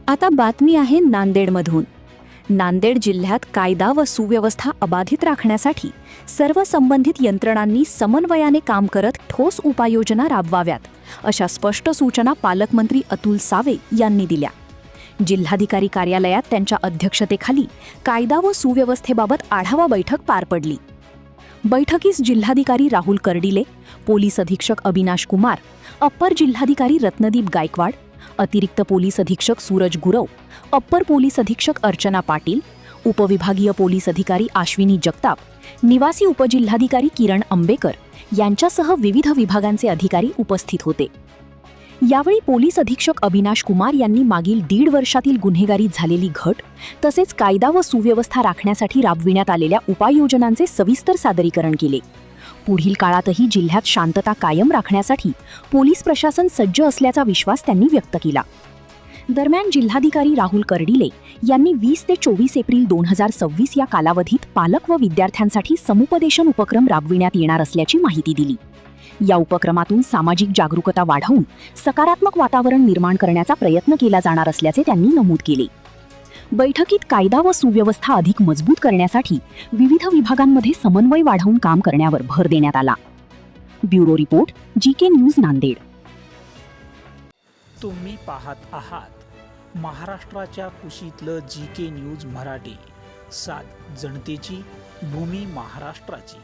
आता बातमी आहे नांदेडमधून। नांदेड जिल्ह्यात कायदा व सुव्यवस्था अबाधित राखण्यासाठी सर्व संबंधित यंत्रणांनी समन्वयाने काम करत ठोस उपाययोजना राबवाव्यात, अशा स्पष्ट सूचना पालकमंत्री अतुल सावे यांनी दिल्या। जिल्हाधिकारी कार्यालयात त्यांच्या अध्यक्षतेखाली कायदा व सुव्यवस्थेबाबत आढावा बैठक पार पडली। बैठकीस जिल्हाधिकारी राहुल कर्डिले, पोलीस अधीक्षक अविनाश कुमार, अप्पर जिल्हाधिकारी रत्नदीप गायकवाड, अतिरिक्त पोलीस अधीक्षक सूरज गुरव, अप्पर पोलीस अधीक्षक अर्चना पाटील, उपविभागीय पोलीस अधिकारी आश्विनी जगताप, निवासी उपजिल्हाधिकारी किरण अंबेकर यांच्यासह विविध विभागांचे अधिकारी उपस्थित होते। यावेळी पोलीस अधीक्षक अविनाश कुमार यांनी मागील 1.5 वर्षातील गुन्हेगारीत झालेली घट तसेच कायदा व सुव्यवस्था राखण्यासाठी राबविण्यात आलेल्या उपाययोजनांचे सविस्तर सादरीकरण केले। पुढील काळातही जिल्ह्यात शांतता कायम राखण्यासाठी पोलीस प्रशासन सज्ज असल्याचा विश्वास त्यांनी व्यक्त केला। दरम्यान जिल्हाधिकारी राहुल कर्डिले यांनी 20 ते 24 एप्रिल 2026 या कालावधीत पालक व विद्यार्थ्यांसाठी समुपदेशन उपक्रम राबविण्यात येणार असल्याची माहिती दिली। या उपक्रमातून सामाजिक जागरूकता वाढवून सकारात्मक वातावरण निर्माण करण्याचा प्रयत्न केला जाणार असल्याचे त्यांनी नमूद केले। बैठकीत कायदा व सुव्यवस्था अधिक मजबूत करण्यासाठी विविध विभागांमध्ये समन्वय वाढवून काम करण्यावर भर देण्यात आला। Bureau report, GK news Nanded. तुम्ही पाहत आहात महाराष्ट्राच्या कुशीतलं जीके न्यूज मराठी, सात जनतेची, भूमी महाराष्ट्राची।